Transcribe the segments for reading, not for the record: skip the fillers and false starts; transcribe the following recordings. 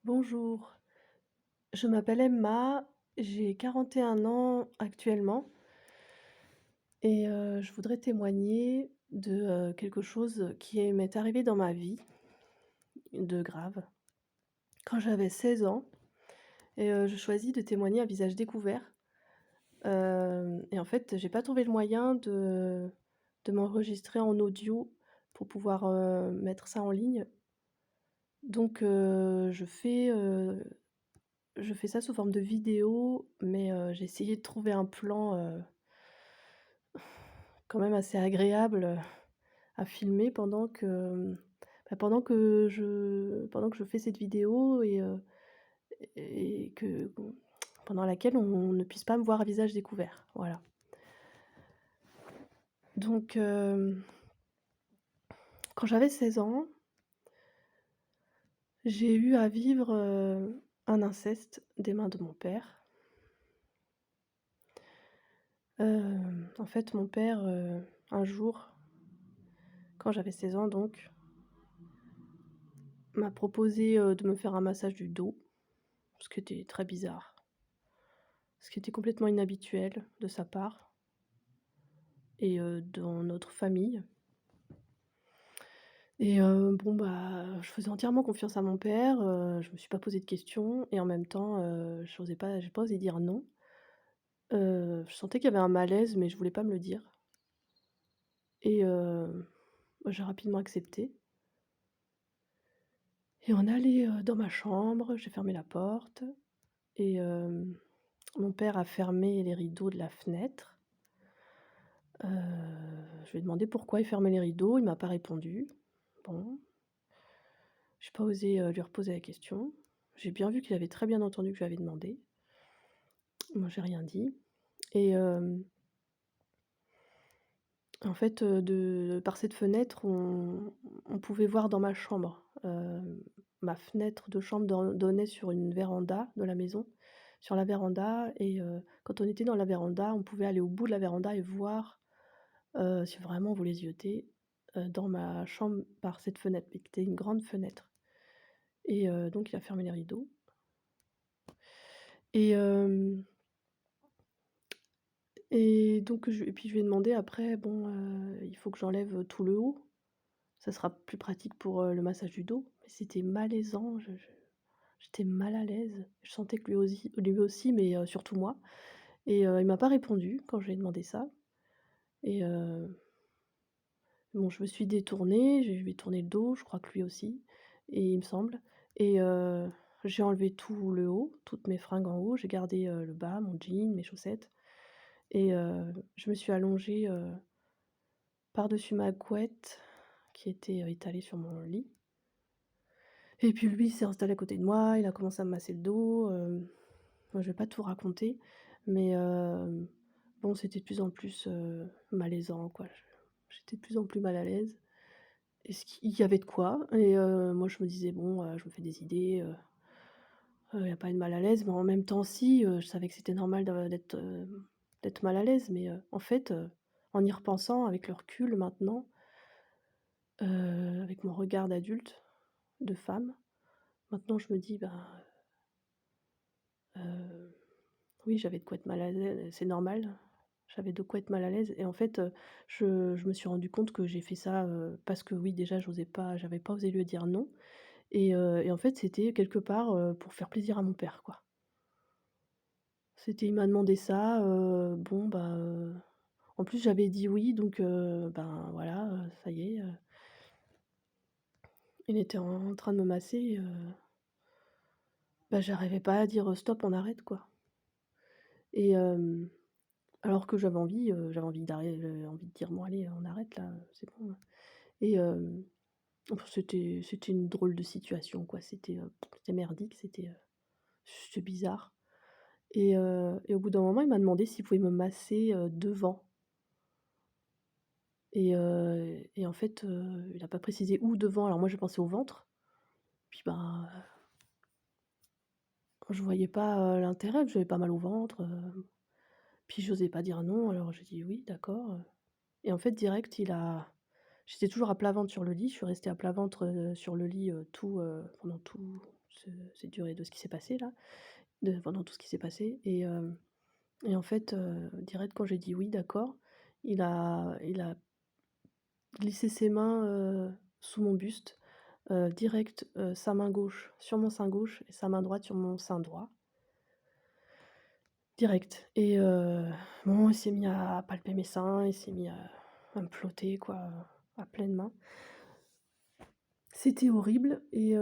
Bonjour, je m'appelle Emma, j'ai 41 ans actuellement et je voudrais témoigner de, quelque chose qui m'est arrivé dans ma vie de grave. Quand j'avais 16 ans et je choisis de témoigner à visage découvert, et en fait, j'ai pas trouvé le moyen de m'enregistrer en audio pour pouvoir, mettre ça en ligne. Donc je fais ça sous forme de vidéo, mais j'ai essayé de trouver un plan, quand même assez agréable, à filmer pendant que je fais cette vidéo et que pendant laquelle on ne puisse pas me voir à visage découvert, voilà. Donc quand j'avais 16 ans, j'ai eu à vivre, un inceste des mains de mon père. En fait, mon père, un jour, quand j'avais 16 ans donc, m'a proposé, de me faire un massage du dos, ce qui était très bizarre, ce qui était complètement inhabituel de sa part et dans notre famille et bon, bah, je faisais entièrement confiance à mon père, je me suis pas posé de questions et en même temps, j'ai pas osé dire non. Je sentais qu'il y avait un malaise mais je voulais pas me le dire et bah, j'ai rapidement accepté et on est allé, dans ma chambre, j'ai fermé la porte et mon père a fermé les rideaux de la fenêtre. Je lui ai demandé pourquoi il fermait les rideaux, il m'a pas répondu. Bon, j'ai pas osé, lui reposer la question. J'ai bien vu qu'il avait très bien entendu que je lui avais demandé. Moi, j'ai rien dit et en fait, de par cette fenêtre, on pouvait voir dans ma chambre. Ma fenêtre de chambre donnait sur une véranda de la maison, sur la véranda et quand on était dans la véranda, on pouvait aller au bout de la véranda et voir, si vraiment on voulait zioter, dans ma chambre par cette fenêtre, mais qui était une grande fenêtre et donc il a fermé les rideaux et et puis je lui ai demandé après: «Bon, il faut que j'enlève tout le haut, ça sera plus pratique pour, le massage du dos». Mais c'était malaisant, j'étais mal à l'aise. Je sentais que lui aussi, mais surtout moi et il m'a pas répondu quand je lui ai demandé ça et bon, je me suis détournée, je lui ai tourné le dos, je crois que lui aussi et il me semble et j'ai enlevé tout le haut, toutes mes fringues en haut, j'ai gardé, le bas, mon jean, mes chaussettes et je me suis allongée, par-dessus ma couette qui était, étalée sur mon lit et puis lui, il s'est installé à côté de moi, il a commencé à me masser le dos, moi je vais pas tout raconter, mais bon, c'était de plus en plus, malaisant quoi. J'étais de plus en plus mal à l'aise. Est-ce qu'il y avait de quoi et moi je me disais: «Bon, je me fais des idées, il y a pas de mal à l'aise», mais en même temps si, je savais que c'était normal d'être mal à l'aise, mais en fait, en y repensant avec le recul maintenant, avec mon regard d'adulte, de femme, maintenant je me dis: «Ben, heu, oui, j'avais de quoi être mal à l'aise, c'est normal». J'avais de quoi être mal à l'aise et en fait, je me suis rendu compte que j'ai fait ça, parce que oui, déjà j'avais pas osé lui dire non. Et en fait, c'était quelque part, pour faire plaisir à mon père, quoi. Il m'a demandé ça, bon, bah, en plus j'avais dit oui donc ben, voilà, ça y est, il était en train de me masser, bah, j'arrivais pas à dire: «Stop, on arrête», quoi et alors que j'avais envie de dire: «Bon allez, on arrête là, c'est bon», et c'était une drôle de situation, quoi. C'était merdique, c'était bizarre. Et au bout d'un moment, il m'a demandé s'il pouvait me masser, devant et en fait, il a pas précisé où devant. Alors moi, j'ai pensé au ventre, puis ben, je voyais pas, l'intérêt, j'avais pas mal au ventre, puis j'osais pas dire non, alors j'ai dit: «Oui, d'accord», et en fait direct, j'étais toujours à plat ventre sur le lit, je suis restée à plat ventre, sur le lit, pendant tout cette durée de ce qui s'est passé là, pendant tout ce qui s'est passé et en fait, direct quand j'ai dit: «Oui, d'accord», il a glissé ses mains, sous mon buste, direct, sa main gauche sur mon sein gauche et sa main droite sur mon sein droit, direct et bon, il s'est mis à palper mes seins, il s'est mis à me flotter quoi, à pleines mains. C'était horrible et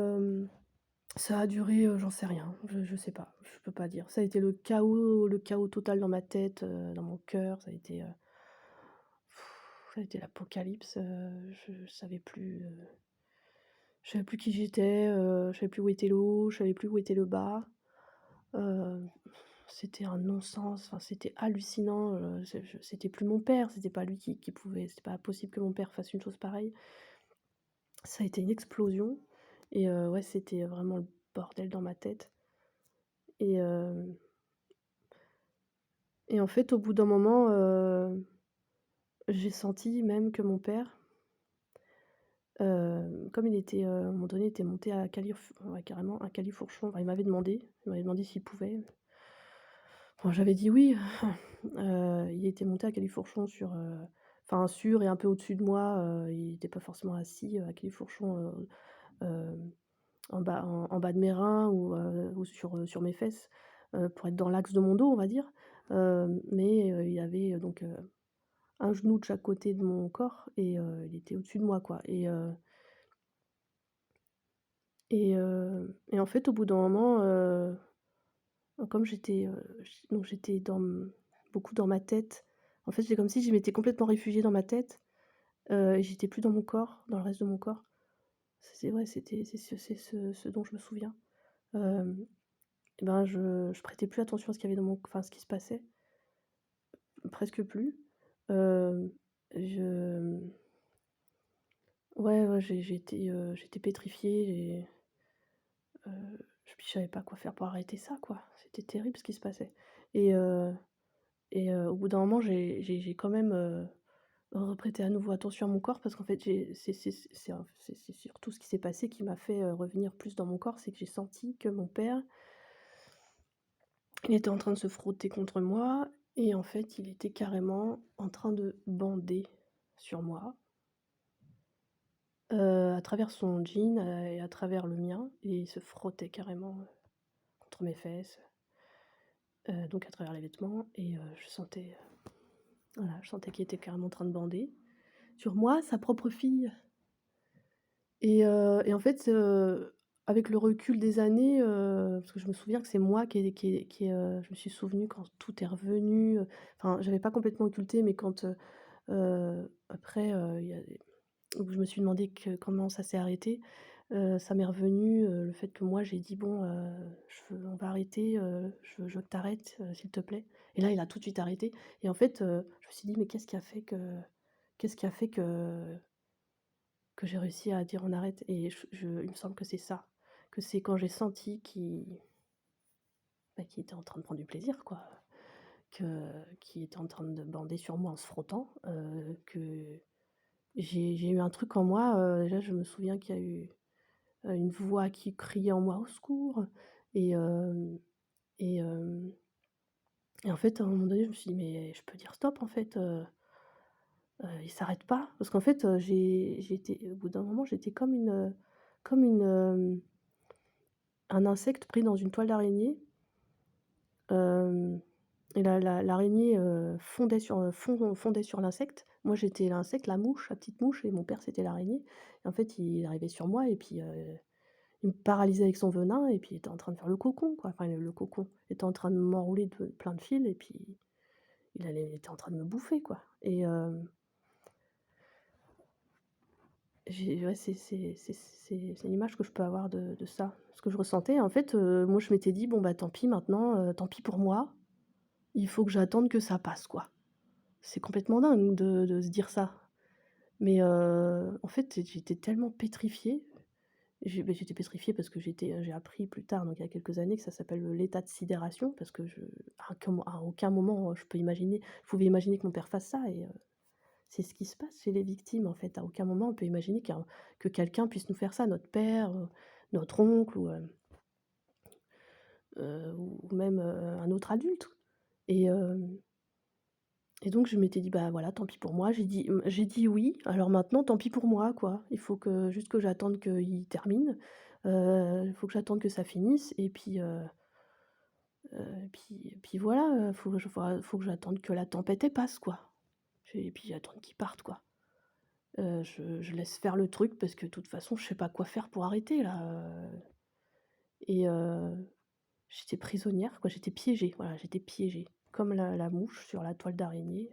ça a duré, j'en sais rien, je sais pas, je peux pas dire. Ça a été le chaos total dans ma tête, dans mon cœur, ça a été l'apocalypse, je savais plus qui j'étais, je savais plus où était le haut, je savais plus où était le bas. Heu, C'était un non-sens, enfin, c'était hallucinant, c'était plus mon père, c'était pas lui qui pouvait c'était pas possible que mon père fasse une chose pareille. Ça a été une explosion et ouais, c'était vraiment le bordel dans ma tête et en fait, au bout d'un moment, j'ai senti même que mon père, comme il était, à un moment donné, il était monté à ouais, carrément à califourchon, enfin, il m'avait demandé s'il pouvait. Bon, j'avais dit oui. Il était monté à califourchon enfin sur et un peu au-dessus de moi, il était pas forcément assis, à califourchon, hem, en bas de mes reins ou sur mes fesses, pour être dans l'axe de mon dos, on va dire. Mais il y avait, donc un genou de chaque côté de mon corps et il était au-dessus de moi, quoi et en fait, au bout d'un moment, comme j'étais beaucoup dans ma tête. En fait, c'est comme si je m'étais complètement réfugiée dans ma tête, et j'étais plus dans mon corps, dans le reste de mon corps. C'est ce dont je me souviens. Hem et ben, je prêtais plus attention à ce qu'il y avait ce qui se passait, presque plus. Hem, je Ouais, ouais, j'étais pétrifiée et puis je savais pas quoi faire pour arrêter ça, quoi. C'était terrible ce qui se passait et au bout d'un moment, j'ai quand même, reprêté à nouveau attention à mon corps parce qu'en fait, c'est surtout ce qui s'est passé qui m'a fait, revenir plus dans mon corps. C'est que j'ai senti que mon père, il était en train de se frotter contre moi et en fait, il était carrément en train de bander sur moi, à travers son jean, et à travers le mien et il se frottait carrément, contre mes fesses, donc à travers les vêtements et je sentais qu'il était carrément en train de bander sur moi, sa propre fille. Et en fait, avec le recul des années, parce que je me souviens que c'est moi je me suis souvenue quand tout est revenu, enfin, j'avais pas complètement occulté, mais quand, après, il y a où je me suis demandé comment ça s'est arrêté, ça m'est revenu, le fait que moi j'ai dit: «Bon, on va arrêter, je veux que tu arrêtes, s'il te plaît» et là, il a tout de suite arrêté et en fait, je me suis dit: «Mais qu'est-ce qui a fait que j'ai réussi à dire: "On arrête"?» et il me semble que c'est ça, que c'est quand j'ai senti qu'il était en train de prendre du plaisir quoi, qu'il était en train de bander sur moi en se frottant, que j'ai eu un truc en moi, déjà je me souviens qu'il y a eu, une voix qui criait en moi: «Au secours!» et hem et hem et en fait, à un moment donné, je me suis dit: «Mais je peux dire stop en fait, il s'arrête pas». Parce qu'en fait, j'étais au bout d'un moment, j'étais comme un insecte pris dans une toile d'araignée, hem et l'araignée, fondait sur l'insecte. Moi, j'étais l'insecte, la mouche, la petite mouche et mon père, c'était l'araignée et en fait, il arrivait sur moi et puis, il me paralysait avec son venin et puis il était en train de faire le cocon, quoi. Enfin, le cocon. Il était en train de m'enrouler de plein de fils et puis il était en train de me bouffer, quoi et j'ai ouais, c'est l'image que je peux avoir de ça, ce que je ressentais. En fait, moi, je m'étais dit: «Bon, bah, tant pis maintenant, tant pis pour moi, il faut que j'attende que ça passe, quoi». C'est complètement dingue de se dire ça. Mais en fait, j'étais tellement pétrifiée. J'étais pétrifiée parce que j'ai appris plus tard, donc il y a quelques années, que ça s'appelle, l'état de sidération parce que à aucun moment, je pouvais imaginer que mon père fasse ça et c'est ce qui se passe chez les victimes, en fait. À aucun moment on peut imaginer que quelqu'un puisse nous faire ça, notre père, notre oncle ou. ou même, un autre adulte et hem et donc je m'étais dit: «Bah, voilà, tant pis pour moi». J'ai dit «oui», alors maintenant tant pis pour moi, quoi. Il faut que juste que j'attende qu'il termine, il faut que j'attende que ça finisse et puis voilà, faut que j'attende que la tempête, elle passe, quoi. Et puis j'attende qu'il parte, quoi. Je laisse faire le truc parce que de toute façon, je sais pas quoi faire pour arrêter là, et j'étais prisonnière, quoi, j'étais piégée, voilà, j'étais piégée. Comme la mouche sur la toile d'araignée,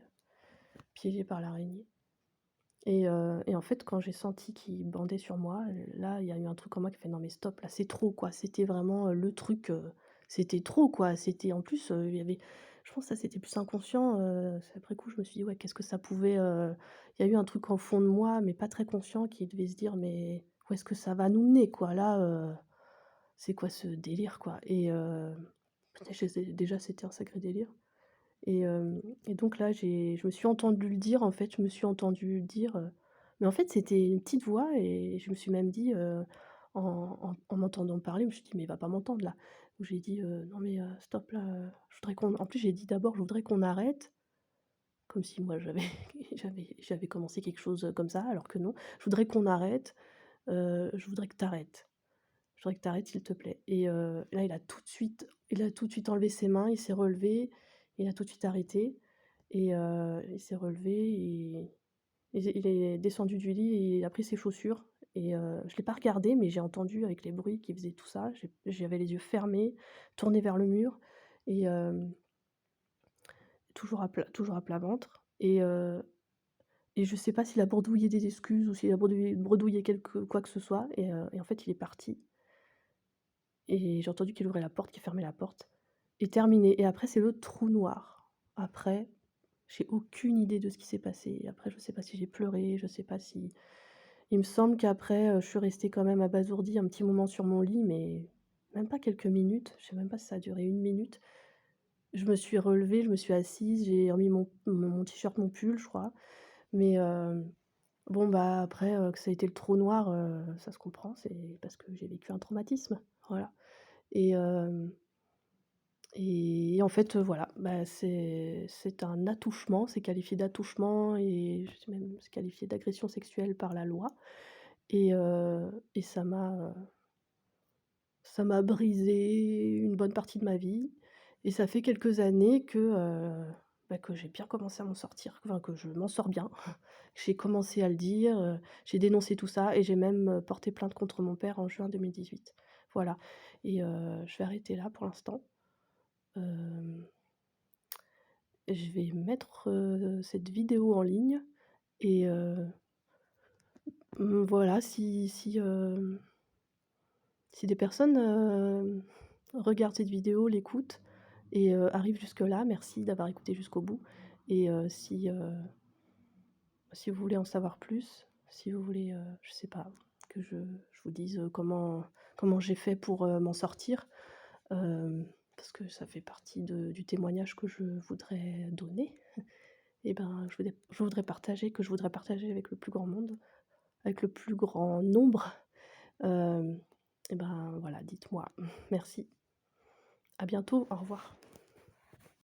piégée par l'araignée. Et en fait, quand j'ai senti qu'il bandait sur moi, là, il y a eu un truc en moi qui fait: «Non mais stop, là, c'est trop, quoi». C'était vraiment, le truc, c'était trop, quoi. C'était en plus, il y avait je pense que ça, c'était plus inconscient, c'est après coup, je me suis dit: «Ouais, qu'est-ce que ça pouvait, il y a eu un truc au fond de moi, mais pas très conscient, qui devait se dire: «Mais où est-ce que ça va nous mener, quoi? Là, c'est quoi ce délire, quoi?» Déjà, c'était un sacré délire. Et donc là, je me suis entendue le dire, en fait, je me suis entendue dire, mais en fait, c'était une petite voix et je me suis même dit, en m'entendant parler, je me suis dit: «Mais il va pas m'entendre là». Où j'ai dit: «Non mais stop là, je voudrais qu'on» en plus, j'ai dit d'abord: «Je voudrais qu'on arrête», comme si moi j'avais j'avais commencé quelque chose, comme ça, alors que non. «Je voudrais qu'on arrête, je voudrais que tu arrêtes. Je voudrais que tu arrêtes s'il te plaît». Et là, il a tout de suite enlevé ses mains, il s'est relevé, il a tout de suite arrêté et il s'est relevé et il est descendu du lit et il a pris ses chaussures et je l'ai pas regardé, mais j'ai entendu avec les bruits qui faisaient tout ça. J'avais les yeux fermés, tournés vers le mur et toujours à plat ventre et je sais pas s'il a bredouillé des excuses ou s'il a bredouillé quelque quoi que ce soit et en fait, il est parti. Et j'ai entendu qu'il ouvrait la porte, qu'il fermait la porte et terminé et après c'est le trou noir. Après, j'ai aucune idée de ce qui s'est passé. Après je sais pas si j'ai pleuré, je sais pas si il me semble qu'après, je suis restée quand même abasourdie un petit moment sur mon lit, mais même pas quelques minutes, je sais même pas si ça a duré 1 minute. Je me suis relevée, je me suis assise, j'ai remis mon t-shirt, mon pull, je crois, mais bon, bah, après, que ça a été le trou noir, ça se comprend, c'est parce que j'ai vécu un traumatisme, voilà. Et en fait, voilà, bah, c'est un attouchement, c'est qualifié d'attouchement et je sais même c'est qualifié d'agression sexuelle par la loi et ça m'a brisé une bonne partie de ma vie et ça fait quelques années que j'ai bien commencé à m'en sortir, enfin que je m'en sors bien. J'ai commencé à le dire, j'ai dénoncé tout ça et j'ai même, porté plainte contre mon père en juin 2018. Voilà et je vais arrêter là pour l'instant. Hem Je vais mettre, cette vidéo en ligne et voilà, si des personnes, regardent cette vidéo, l'écoutent et arrivent jusque-là, merci d'avoir écouté jusqu'au bout et si vous voulez en savoir plus, si vous voulez, je sais pas, que je vous dise, comment j'ai fait pour, m'en sortir, parce que ça fait partie du témoignage que je voudrais donner. Et ben, je voudrais partager avec le plus grand monde, avec le plus grand nombre. Hem et ben, voilà, dites-moi. Merci. À bientôt, au revoir.